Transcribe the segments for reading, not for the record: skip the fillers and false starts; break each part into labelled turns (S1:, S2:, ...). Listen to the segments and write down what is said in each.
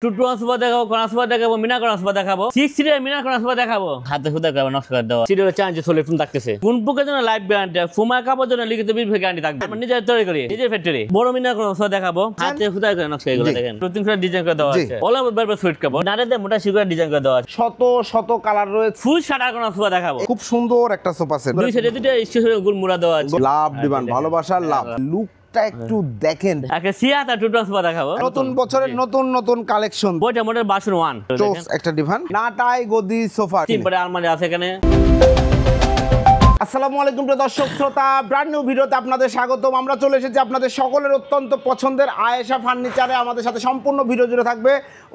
S1: টুটুয়াসবা দেখাবো, কনাসবা দেখাবো, মিনা কনাসবা দেখাবো, 6 সিরিয়াল মিনা কনাসবা দেখাবো। হাতে খুদা করে নকশা করে দেওয়া সিরিয়াল চার্জ চলে ফোন থাকতেছে। কোন পোকের জন্য লাইভ গ্যারান্টি, ফুমা কাপড়ের জন্য লিখিত বিল গ্যারান্টি থাকবে। আমরা নিজে তৈরি করি, নিজের ফ্যাক্টরি। বড় মিনা কনাসবা দেখাবো, হাতে খুদা করে নকশা এগুলো দেখেন। প্রতিদিন করে ডিজাইন করে দেওয়া আছে। অল ওভার বারবার সুইট কাপড়, নাড়াতে মোটা শিগুরা ডিজাইন করে দেওয়া আছে।
S2: শত শত কালার রয়েছে।
S1: ফুল শাটার কনাসবা দেখাবো।
S2: খুব সুন্দর একটা সোফা সেট।
S1: দুই সাইডে দুটো স্টেশন গোল মুড়া দেওয়া আছে।
S2: লাভ দিবান, ভালোবাসার লাভ। লুকটা একটু দেখেন।
S1: একে সিয়াতা টুটুয়াসবা দেখাবো।
S2: নতুন বছরের নতুন নতুন কালেকশন।
S1: বইটা মডেল বাসন 1
S2: চোস একটা ডিভান, নাটাই গদি সোফা।
S1: তিন পারে আলমারি আছে এখানে।
S2: আসসালামু আলাইকুম প্রিয় দর্শক শ্রোতা, ব্র্যান্ড নিউ ভিডিওতে আপনাদের স্বাগতম। আমরা চলে এসেছি আপনাদের সকলের অত্যন্ত পছন্দের আয়েশা ফার্নিচারে। আমাদের সাথে সম্পূর্ণ ভিডিও জুড়ে থাকবে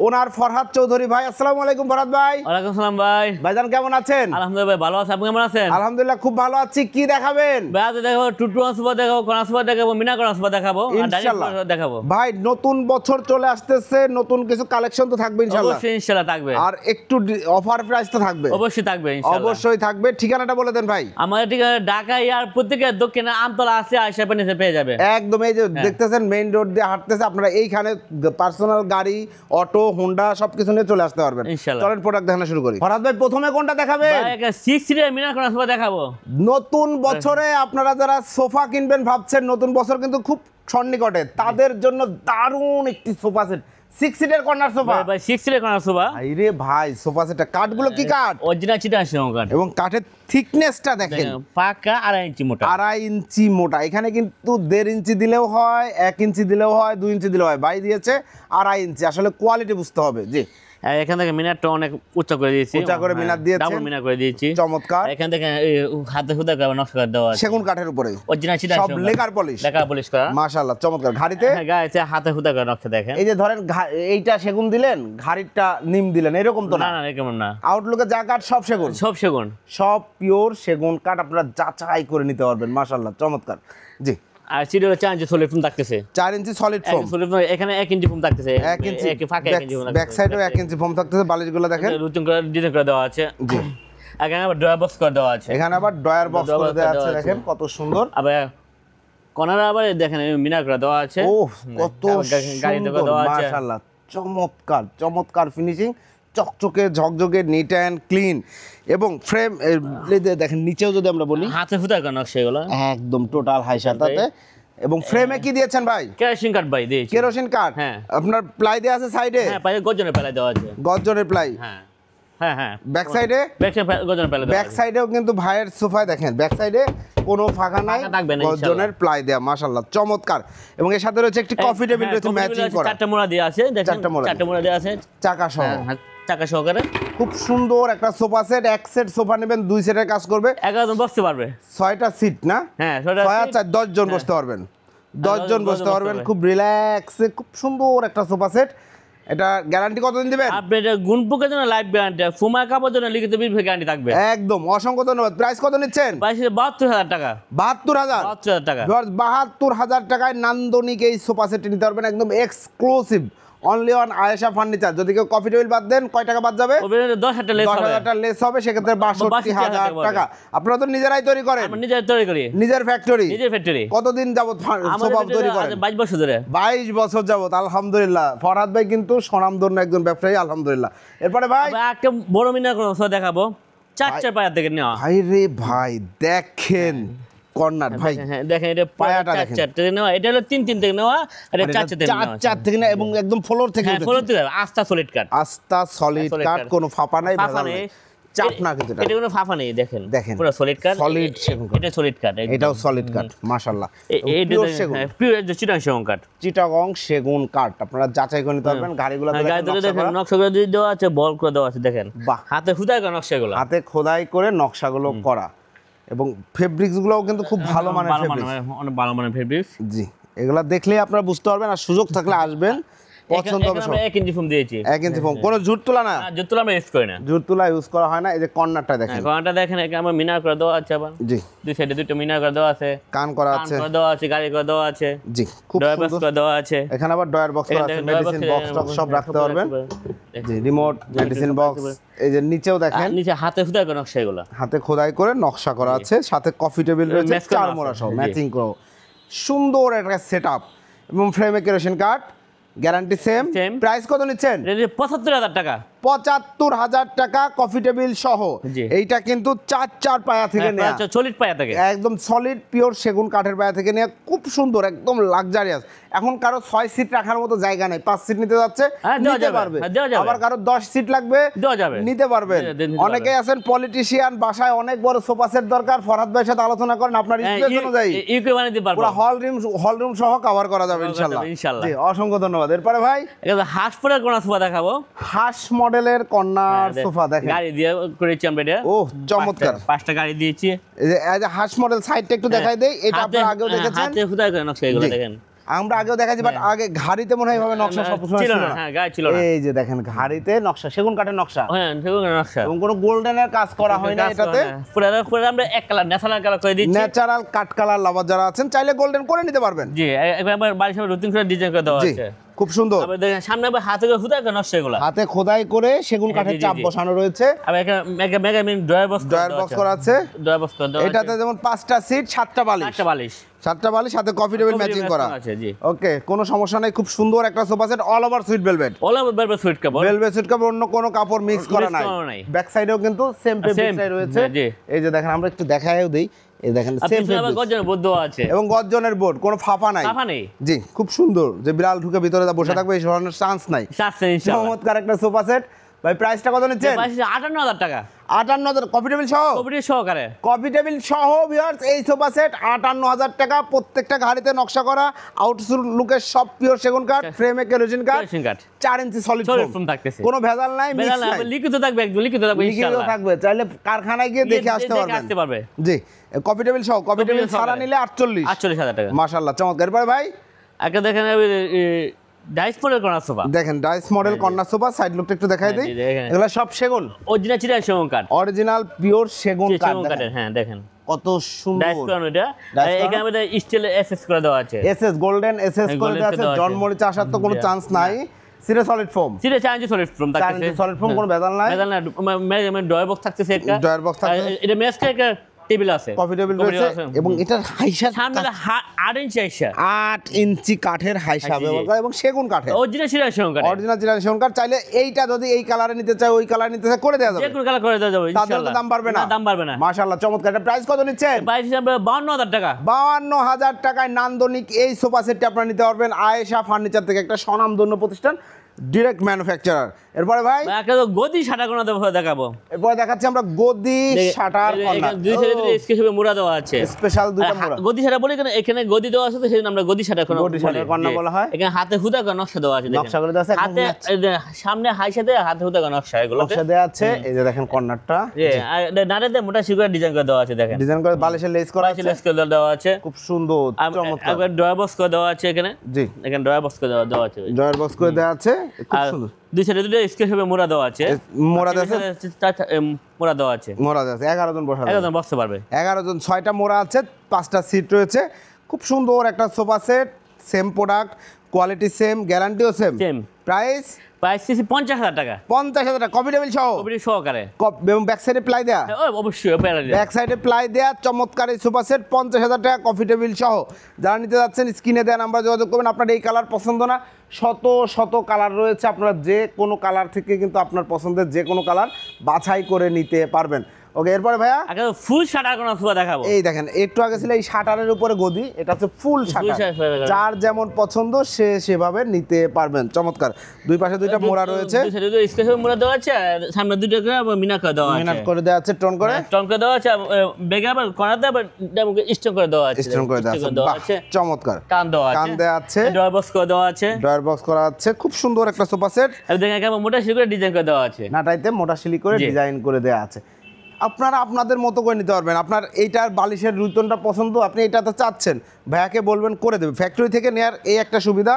S2: ওনার ফরহাদ চৌধুরী ভাই। আসসালামু আলাইকুম ফরহাদ ভাই।
S1: ওয়ালাইকুম সালাম ভাই।
S2: ভাইজান কেমন আছেন?
S1: আলহামদুলিল্লাহ ভাই ভালো আছি, আপনি কেমন আছেন?
S2: আলহামদুলিল্লাহ খুব ভালো আছি। কি দেখাবেন?
S1: ভাই আজ দেখাবো টুটুয়াসবা দেখাবো, কনাসবা দেখাবো, মিনা কনাসবা দেখাবো, আর
S2: ইনশাআল্লাহ
S1: ডাইরেক্ট দেখাবো।
S2: ভাই নতুন বছর চলে আসতেছে, নতুন কিছু কালেকশন তো থাকবে ইনশাআল্লাহ।
S1: অবশ্যই ইনশাআল্লাহ থাকবে।
S2: আর একটু অফার প্রাইস তো থাকবে।
S1: অবশ্যই থাকবে ইনশাআল্লাহ।
S2: অবশ্যই থাকবে। ঠিকানাটা বলে দেন ভাই।
S1: আমাদের ঠিকানা ঢাকা আর প্রত্যেকে দক্ষিণে আমতলা আছে, আয়েশা ফার্নিচার পেয়ে যাবে।
S2: একদম এই যে দেখতেছেন মেইন রোড দিয়ে হাঁটতেছে, আপনারা এইখানে পার্সোনাল গাড়ি, অটো, হোন্ডা সবকিছু নিয়ে চলে আসতে পারবেন।
S1: ইনশাআল্লাহ।
S2: চলেন প্রোডাক্ট দেখানো শুরু করি। ফরহাদ ভাই প্রথমে কোনটা দেখাবেন?
S1: ভাই একটা 6 সিরিয়াল মিনা কনাসবা দেখাবো।
S2: নতুন বছরে আপনারা যারা সোফা কিনবেন ভাবছেন, নতুন বছর কিন্তু খুব সন্নিকটে, তাদের জন্য দারুণ একটি সোফা সেট, 6 সিটের কর্নার সোফা।
S1: ভাই 6 সিরিয়াল কনাসবা।
S2: আরে ভাই সোফা সেটটা কাঠগুলো কি কাঠ?
S1: অরিজিনাল চিটাং কাঠ
S2: এবং কাঠের থিকনেসটা দেখেন,
S1: পাকা 2.5 ইঞ্চি মোটা।
S2: 2.5 ইঞ্চি মোটা। এখানে কিন্তু 1.5 ইঞ্চি দিলেও হয়, 1 ইঞ্চি দিলেও হয়, 2 ইঞ্চি দিলেও হয়। ভাই দিয়েছে 2.5 ইঞ্চি। আসলে কোয়ালিটি বুঝতে হবে। জি,
S1: এখান থেকে মিনারটা অনেক উঁচা করে দিয়েছি,
S2: উঁচা করে মিনার দিয়েছেন।
S1: ডাবল মিনার করে দিয়েছি,
S2: চমৎকার।
S1: এখান থেকে হাতে খুদা করে নকশা করে দেওয়া আছে।
S2: সেগুন কাঠের উপরে
S1: অরিজিনাল চিটাং
S2: সব লেকার পলিশ,
S1: লেকার পলিশ করা।
S2: মাশাআল্লাহ চমৎকার। ঘাড়িতে
S1: গায়ে হাতে খুদা করে নকশা দেখেন।
S2: এই যে ধরেন এইটা সেগুন দিলেন, ঘাড়িটা নিম দিলেন, এরকম তো
S1: না
S2: না।
S1: না কেমন না,
S2: আউটলুকে যা কাঠ সব সেগুন,
S1: সব সেগুন,
S2: সব পিওর সেগুন কাঠ। আপনারা যাচাই করে নিতে পারবেন। মাশাআল্লাহ চমৎকার। জি,
S1: আর সিরিয়াল চার্জ সলিড ফোম থাকতেছে।
S2: 4 ইঞ্চি সলিড ফোম।
S1: এখানে 1 ইঞ্চি ফোম থাকতেছে,
S2: 1 ইঞ্চি
S1: ফাঁকা 1 ইঞ্চি ফোম
S2: ব্যাক সাইডেও 1 ইঞ্চি ফোম থাকতেছে। বালিশগুলো দেখেন
S1: রুটিন করে ডিজাইন করে দেওয়া আছে।
S2: জি,
S1: এখানে আবার ড্রয়ার বক্স করে দেওয়া আছে।
S2: এখানে আবার ড্রয়ার বক্স করে দেওয়া আছে, দেখেন কত সুন্দর।
S1: আবার কর্নারে আবার দেখেন মিনার করে দেওয়া আছে।
S2: ওহ কত
S1: গাড়ি
S2: সুন্দর,
S1: দেওয়া আছে।
S2: মাশাআল্লাহ চমৎকার চমৎকার ফিনিশিং, চকচকে ঝকঝকে, নিট অ্যান্ড ক্লিন। এবং ফ্রেম দেখেন নিচেও যদি আমরা বলি,
S1: হাতে খুদা করে নকশা এগুলো
S2: একদম টোটাল হাই সাতাতে। এবং ফ্রেমে কি দিয়েছেন ভাই?
S1: কেরোসিন কাঠ ভাই দিয়েছি।
S2: কেরোসিন কাঠ।
S1: হ্যাঁ।
S2: আপনার প্লাই দেওয়া আছে সাইডে?
S1: হ্যাঁ, পায়ে গর্জনের প্লাই দেওয়া আছে।
S2: গর্জনের প্লাই।
S1: হ্যাঁ হ্যাঁ হ্যাঁ।
S2: ব্যাক সাইডে?
S1: ব্যাক সাইডে গর্জনের প্লাই দেওয়া
S2: ব্যাক
S1: আছে।
S2: সাইডেও কিন্তু ভাইয়ের সোফায় দেখেন, ব্যাক সাইডে কোনো ফাঁকা নাই,
S1: ফাঁকা থাকবে না
S2: গর্জনের প্লাই দেওয়া। মাশাআল্লাহ চমৎকার। এবং এর সাথে রয়েছে একটি কফি টেবিল রয়েছে ম্যাচিং করা।
S1: 4টা মোড়া দেওয়া আছে, দেখেন 4টা মোড়া দেওয়া আছে
S2: চাকা সহ।
S1: হ্যাঁ, চাকা সহকারে।
S2: খুব সুন্দর একটা সোফা সেট। এক সেট সোফা নেবেন, 2 সেটের কাজ করবে।
S1: 11 জন বসতে পারবে।
S2: 6টা সিট না?
S1: হ্যাঁ,
S2: 6 আর 4 10 জন বসতে পারবেন। 10 জন বসতে পারবেন খুব রিল্যাক্সে। খুব সুন্দর একটা সোফা সেট। এটা গ্যারান্টি কতদিন দিবেন?
S1: আপনি এটা গুণপোকের জন্য লাইভ গ্যারান্টি, ফুমা কাপড়ের জন্য লিখিত বিল গ্যারান্টি থাকবে।
S2: একদম অসংখ্য ধন্যবাদ। প্রাইস কত নিচ্ছেন?
S1: 72,000 টাকা।
S2: 72,000
S1: 72,000 টাকা।
S2: 72,000 টাকায় নান্দনিক এই সোফা সেট নিতে পারবেন, একদম exclusive, only on Ayesha furniture. যদি কেউ কফি টেবিল বাদ দেন, কয় টাকা বাদ যাবে?
S1: 10,000 লেস হবে।
S2: 10,000 টাকা লেস হবে, সেক্ষেত্রে 62,000 টাকা। আপনারা তো নিজেরাই তৈরি করেন?
S1: আমরা নিজে তৈরি করি,
S2: নিজের ফ্যাক্টরি?
S1: নিজের ফ্যাক্টরি।
S2: কতদিন যাবত সোফা তৈরি করেন?
S1: 22 বছর ধরে।
S2: 22 বছর যাবত, আলহামদুলিল্লাহ। ফরহাদ ভাই কিন্তু স্বনামধন্য একজন ব্যবসায়ী, আলহামদুলিল্লাহ। এরপরে ভাই
S1: একটা বড় মিনা করে দেখাবো, 4 পায়া থেকে নেওয়া।
S2: ভাই রে ভাই দেখেন কর্নার ভাই,
S1: হ্যাঁ দেখেন এটা
S2: পায়াটা দেখেন।
S1: 4 থেকে নেওয়া, এটা হলো 3 থেকে নেওয়া, এটা 4 থেকে নেওয়া।
S2: 4 থেকে না, এবং একদম ফ্লোর থেকে
S1: হ্যাঁ, ফ্লোর থেকে আস্থা সলিড কাট।
S2: আস্থা সলিড কাট, কোনো ফাঁপা নাই,
S1: ফাঁপা নেই,
S2: চাপ না কিন্তু
S1: এটা কোনো ফাঁপা নেই। দেখেন
S2: দেখেন
S1: পুরো সলিড কাট,
S2: সলিড সেগুন কাঠ।
S1: এটা সলিড কাট,
S2: এটাও সলিড কাট, মাশাআল্লাহ।
S1: এটা পিওর চিটাং সেগুন কাট।
S2: চিটাগং সেগুন কাঠ। আপনারা যাচাই করে নিতে পারবেন। গাড়িগুলো
S1: গায়ে ধরে দেখেন নকশা করে দেওয়া আছে, বল করে দেওয়া আছে, দেখেন
S2: বাহ,
S1: হাতে খুদাই করা নকশাগুলো,
S2: হাতে খোদাই করে নকশাগুলো করা। এবং ফেব্রিক্স গুলোও কিন্তু খুব ভালো মানের ফেব্রিক্স,
S1: অনেক ভালো মানের ফেব্রিক্স।
S2: জি, এগুলা দেখলেই আপনারা বুঝতে পারবেন। আর সুযোগ থাকলে আসবেন, পছন্দ হবে সব।
S1: 1 ইঞ্চি ফোম দিয়েছি।
S2: 1 ইঞ্চি ফোম, কোনো জুট তোলা না?
S1: জুট তোলা আমরা ইউজ করি না,
S2: জুট তোলা ইউজ করা হয় না। এই যে কর্নারটা দেখেন,
S1: কর্নারটা দেখেন, এখানে আমরা মিনার করে দেওয়া আছে, আবার
S2: জি,
S1: দুই সাইডে দুটো মিনার করে দেওয়া আছে,
S2: কান করা
S1: কান
S2: আছে,
S1: করে দেওয়া আছে, গাড়ি করে দেওয়া আছে,
S2: জি, খুব
S1: ডয়ার বক্স
S2: সুন্দর।
S1: করে দেওয়া আছে।
S2: এখানে আবার ডয়ার বক্স করা আছে, মেডিসিন বক্স সব রাখতে পারবেন। জি, রিমোট, মেডিসিন বক্স। এই যে নিচেও দেখেন,
S1: নিচে হাতে খুদাই করে নকশা, এগুলো
S2: হাতে খোদাই করে নকশা করা আছে। সাথে কফি টেবিল রয়েছে, চার মোড়া সহ ম্যাচিং করো। সুন্দর একটা সেটআপ। এবং ফ্রেমে কেরোসিন কাঠ, গ্যারান্টি সেম।
S1: Same।
S2: প্রাইস কত নিচ্ছেন?
S1: 75,000 টাকা।
S2: 75,000 টাকা কফি টেবিল সহ।
S1: জি।
S2: এইটা কিন্তু চার পায়া থেকে নেওয়া,
S1: সলিড পায়া থাকে,
S2: একদম সলিড পিওর সেগুন কাঠের পায়া থেকে নেওয়া, খুব সুন্দর, একদম লাক্সারিয়াস। এখন কারো 6 সিট রাখার মতো জায়গা নাই, 5 সিট নিতে যাচ্ছে
S1: হ্যাঁ, দেওয়া
S2: নিতে
S1: যাবে,
S2: পারবে।
S1: হ্যাঁ, দেওয়া যাবে।
S2: আবার কারো 10 সিট লাগবে
S1: দেওয়া যাবে,
S2: নিতে পারবেন।
S1: নিতে
S2: অনেকেই আছেন পলিটিশিয়ান, বাসায় অনেক বড় সোফা সেট দরকার, ফরহাদ ভাইয়ের সাথে আলোচনা করেন, আপনার স্পেস অনুযায়ী
S1: ইউকে বানিয়ে দিতে পারবো।
S2: পুরো হল রুম সহ কভার করা যাবে ইনশাআল্লাহ।
S1: ইনশাআল্লাহ।
S2: জি, অসংখ্য ধন্যবাদ। এরপরে ভাই
S1: এটা হাঁস পরের কোন সোফা দেখাবো।
S2: হাঁস মডেলের কর্নার সোফা দেখেন,
S1: গাড়ি দিয়ে করেছি আমরা এটা।
S2: ওহ চমৎকার,
S1: 5টা গাড়ি দিয়েছি।
S2: এই যে হাঁস মডেল সাইডটা একটু দেখাই দেই, এটা আপনারা আগেও দেখেছেন,
S1: হাতে খুদাই করে নকশা এগুলো
S2: জি।
S1: দেখেন।
S2: আমরা আগেও দেখাচ্ছি, বাট আগে ঘাড়িতে মনে হয় এভাবে নকশা সবসময়
S1: ছিল
S2: ছিল
S1: না,
S2: না।
S1: হ্যাঁ গাড়ি ছিল না।
S2: এই যে দেখেন ঘাড়িতে নকশা, সেগুন কাঠের নকশা,
S1: হ্যাঁ সেগুলো নকশা।
S2: এবং কোনো গোল্ডেনের কাজ করা হয় না এটাতে।
S1: পুরো আমরা এক কালার ন্যাশনাল কালার করে দিচ্ছি।
S2: ন্যাচারাল কাট কালার লাভার যারা আছেন চাইলে গোল্ডেন করে নিতে পারবেন।
S1: জি, একবার বাড়ির সামনে রুটিন করে ডিজাইন করে দেওয়া
S2: জি,
S1: আছে।
S2: খুব সুন্দর।
S1: আবার দেখেন সামনে আবার হাতে করে খুদাই করে নকশা এগুলো।
S2: হাতে খোদাই করে সেগুন কাঠের
S1: জি, জি,
S2: চাপ
S1: জি।
S2: বসানো রয়েছে,
S1: আবার এখানে মেগা মেগা মিন ড্রয়ার বক্স
S2: করা আছে।
S1: ড্রয়ার বক্স করে দেওয়া আছে।
S2: এটাতে যেমন 5টা সিট, 7টা বালিশ,
S1: 8টা বালিশ,
S2: 7টা বালিশ, সাথে coffee table
S1: Coffee
S2: matching
S1: table
S2: করা
S1: আছে, জি।
S2: ওকে, কোনো সমস্যা নাই। খুব সুন্দর একটা sofa set, all over suede velvet.
S1: ওলা বেরবে সুইট কাপড়।
S2: ভেলভেট সুইট কাপড়, অন্য কোনো কাপড় মিক্স করা
S1: Mix
S2: নাই।
S1: করা নাই।
S2: ব্যাক সাইডেও কিন্তু সেম
S1: Same,
S2: ফেব্রিক রয়েছে।
S1: জি।
S2: এই যে দেখেন, আমরা একটু দেখায়ও দেই, এই দেখেন
S1: আর
S2: সেম
S1: পিছনে আবার
S2: ফেব্রিক
S1: গর্জনের বদ্ধ আছে।
S2: এবং গর্জনের বোর্ড, কোনো ফাঁপা নাই।
S1: কাফা নেই।
S2: জি, খুব সুন্দর, যে বিড়াল ঢুকে ভিতরে বসে থাকবে এই ধরনের চান্স নাই।
S1: সাথে ইনশাআল্লাহ।
S2: চমৎকার একটা সোফা সেট। ভাই প্রাইসটা কত নিচ্ছেন?
S1: 58,000 টাকা।
S2: 58,000 কফি টেবিল সহ।
S1: কপিটি সহকারে।
S2: কফি টেবিল সহ ভিউয়ার্স, এই সোফা সেট 58,000 টাকা। প্রত্যেকটা ঘাড়িতে নকশা করা, আউটসুর লুকের সব পিওর সেগুন কাঠ, ফ্রেমে কেরোসিন কাঠ,
S1: কেরোসিন কাঠ।
S2: 4 ইঞ্চি সলিড
S1: Solid
S2: ফোম
S1: foam থাকতেছে।
S2: কোনো ভেজাল নাই,
S1: বেলা
S2: মিক্স নাই,
S1: লিখিত থাকবে, একদম লিখিত থাকবে
S2: লিখিত
S1: ইনশাআল্লাহ।
S2: থাকবে। চাইলে কারখানায় গিয়ে দেখে আসতে
S1: আসতে পারবে।
S2: জি, কফি টেবিল সহ। কফি টেবিল
S1: টেবিল
S2: ছাড়া
S1: সহকারে।
S2: নিলে 48।
S1: 48,000 টাকা।
S2: মাশাআল্লাহ, চমৎকার। এরপরে ভাই
S1: একটা দেখেন ডাইস পরের কোন সোফা।
S2: দেখেন dice model corner sofa, side লুকটা একটু দেখাই দেই।
S1: জি, দেখেন।
S2: এগুলো সব সেগুন,
S1: অরিজিনাল চিটাং সেগুন কাঠ।
S2: অরিজিনাল পিওর সেগুন কাঠ।
S1: সেগুন কাঠের, হ্যাঁ দেখেন।
S2: কত
S1: ডাইস
S2: সুন্দর।
S1: করানো এটা।
S2: ডাইস
S1: আর
S2: করানো।
S1: এখানে আমাদের স্টিল এসএস করে দেওয়া আছে।
S2: এসএস গোল্ডেন এসএস
S1: হ্যাঁ,
S2: করে
S1: golden
S2: দেওয়া
S1: করে
S2: আছে,
S1: দেওয়া আছে।
S2: জন মরিচ আসার তো কোনো
S1: জি,
S2: চান্স নাই। সিরে সলিড ফোম,
S1: চিটা চাইঞ্জ সলিড ফ্রম
S2: 4
S1: থাকতেছে।
S2: ইঞ্চি সলিড ফোম, কোনো ভেজাল নাই।
S1: বেদাল না, ড্রয়ার বক্স থাকতেছে একটা।
S2: ড্রয়ার বক্স থাকছে।
S1: আর এটা মেসকে একটা টেবিল আছে।
S2: কফি টেবিল রয়েছে এবং এটার হাইসা
S1: সামনে 8 ইঞ্চি আইসা।
S2: 8 ইঞ্চি কাঠের হাইসা
S1: জি।
S2: ব্যবহার করা এবং সেগুন কাঠের।
S1: অরিজিনাল চিটাং সেগুন কাঠ।
S2: অরিজিনাল জেনারেশন কাঠ। চাইলে এইটা যদি এই কালারে নিতে চায়, ওই কালারে নিতে চায়, করে দেওয়া
S1: যে
S2: যাবে।
S1: কোনো কালার করে দেওয়া যাবে
S2: তাদের
S1: ইনশাআল্লাহ।
S2: দাম বাড়বে না।
S1: দাম বাড়বে না।
S2: মাশাআল্লাহ, চমৎকার। এটা প্রাইস কত নিচ্ছেন?
S1: প্রাইস হিসাবে 52,000 টাকা।
S2: 52,000 টাকায় নান্দনিক এই সোফা সেটটি আপনারা নিতে পারবেন আয়েশা ফার্নিচার থেকে, একটা স্বনামধন্য প্রতিষ্ঠান, ডিরেক্ট ম্যানুফ্যাকচারার। এরপরে ভাই
S1: একটা তো গদি শাটা কোনো দেখাবো।
S2: এরপরে দেখাচ্ছি আমরা গদি শাটার কর্নার,
S1: দুই সাইডে স্কেচ হবে মুড়া দেওয়া আছে।
S2: স্পেশাল দুইটা মোড়া।
S1: গদি শাটা বলি কেন, এখানে গদি দেওয়া আছে তো সেজন্য আমরা গদি শাটা কোনো
S2: গদি শাটার কর্নার বলা হয়।
S1: এখানে হাতে হুদা করে নকশা দেওয়া আছে, দেখেন।
S2: নকশা করে দেওয়া আছে, একদম
S1: হাতে
S2: match।
S1: এই যে সামনে হাইসা দেয়া হাতে হুদা করে নকশা এগুলো।
S2: নকশা দেওয়া আছে, এই যে দেখেন কর্নারটা
S1: আর নাড়াতে মোটা শিগুরা ডিজাইন করে দেওয়া আছে, দেখেন।
S2: ডিজাইন করে বালিশের লেস করা আছে,
S1: লেস করে দেওয়া আছে।
S2: খুব সুন্দর, চমৎকার।
S1: একবার ড্রয়ার বক্স করে দেওয়া আছে এখানে।
S2: জি,
S1: এখানে ড্রয়ার বক্স করে দেওয়া আছে।
S2: জয়ের বক্স করে দেওয়া আছে, খুব
S1: আর
S2: সুন্দর।
S1: দুই সাইডে দুটো স্কেচ হবে মুড়া দেওয়া আছে।
S2: মোড়া দেওয়া আছে,
S1: মোড়া দেওয়া আছে।
S2: মোড়া দেওয়া আছে, 11 জন বসা যাবে।
S1: একদম বসতে পারবে।
S2: 11 জন, 6টা মোড়া আছে, 5টা সিট রয়েছে। খুব সুন্দর একটা sofa set, same product, quality same, গ্যারান্টিও সেম।
S1: Same।
S2: প্রাইস
S1: প্রাইস 50,000 টাকা।
S2: 50,000 টাকা, কফি টেবিল সহ
S1: কপিটি সহকারে।
S2: এবং ব্যাক সাইডে প্লাই দেয়া,
S1: অবশ্যই
S2: ব্যাক সাইডে প্লাই দেয়া চমৎকার এই সোফা সেট 50,000 টাকা কফি টেবিল সহ। যারা নিতে যাচ্ছেন স্ক্রিনে দেওয়া নাম্বার যোগাযোগ করবেন। আপনার এই কালার পছন্দ না, শত শত কালার রয়েছে, আপনারা যে কোনো কালার থেকে কিন্তু আপনার পছন্দের যে কোনো কালার বাছাই করে নিতে পারবেন। ওকে, এরপরে ভাইয়া
S1: আগে ফুল শাটার কোন সোফা দেখাবো।
S2: এই দেখেন, একটু আগে ছিল এই শাটারের উপরে গদি, এটা হচ্ছে ফুল শাটার।
S1: শাটার।
S2: যার যেমন পছন্দ সে সেভাবে নিতে পারবেন। চমৎকার, দুই পাশে দুইটা মোড়া রয়েছে,
S1: দুই সাইডে দুটো স্কেচ হবে মুড়া দেওয়া আছে। আর সামনে দুটো করে মিনা করে দেওয়া আছে।
S2: মিনাট করে দেওয়া আছে, টোন করে
S1: টন করে দেওয়া আছে। বেগে আবার কর্নারতে আবার স্টোন করে দেওয়া আছে।
S2: স্টোন করে দেওয়া আছে। বাহ, চমৎকার।
S1: কান দেওয়া আছে।
S2: কান দেওয়া আছে,
S1: ড্রয়ার বক্স করে দেওয়া আছে।
S2: ড্রয়ার বক্স করা আছে, খুব সুন্দর একটা সোফা সেট।
S1: আর দেখেন কেমন মোটা শিগুরা ডিজাইন করে দেওয়া আছে।
S2: নাটাইতে মোটা শিলি করে
S1: জি।
S2: ডিজাইন করে দেওয়া আছে। আপনারা আপনাদের মতো করে নিতে পারবেন। আপনার এইটার বালিশের রুইতনটা পছন্দ, আপনি এটাতে চাচ্ছেন, ভাইয়াকে বলবেন করে দেবে। ফ্যাক্টরি থেকে নেয়ার এই একটা সুবিধা,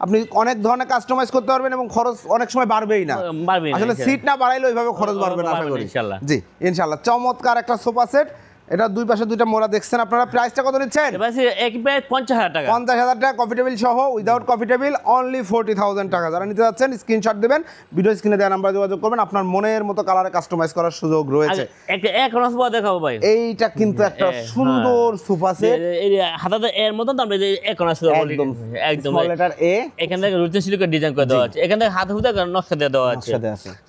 S2: আপনি অনেক ধরনের কাস্টমাইজ করতে পারবেন এবং খরচ অনেক সময় বাড়বেই না।
S1: বাড়বেই না,
S2: আসলে
S1: ইনশাল্লাহ।
S2: সিট না বাড়াইলে ওইভাবে খরচ বাড়বে না, আশা
S1: বাড়বে না,
S2: করি।
S1: ইনশাল্লাহ।
S2: জি, ইনশাল্লাহ। চমৎকার একটা সোফা সেট, এটা দুই পাশে দুইটা মোড়া দেখছেন আপনারা, প্রাইসটা কত নিচ্ছেন?
S1: এবার এক প্রায় 50,000 টাকা।
S2: 50,000 টাকা কফি টেবিল সহ, উইদাউট কফি টেবিল অনলি 40,000 টাকা। যারা নিতে যাচ্ছেন স্ক্রিনশট দেবেন, ভিডিও স্ক্রিনে দেওয়া নাম্বারে যোগাযোগ করবেন, আপনার মনের মতো কালারে কাস্টমাইজ করার সুযোগ রয়েছে।
S1: একটা এক রসবা দেখাবো ভাই,
S2: এইটা কিন্তু একটা সুন্দর সোফা সেট,
S1: এই হাতাতে এর মতন তো আমরা যে এক রসবা বলি, একদম
S2: স্মল লেটার এ।
S1: এখান থেকে রুটি সিলিকের ডিজাইন করে দেওয়া আছে, এখান থেকে হাতে হুদা করে নকশা দেওয়া আছে,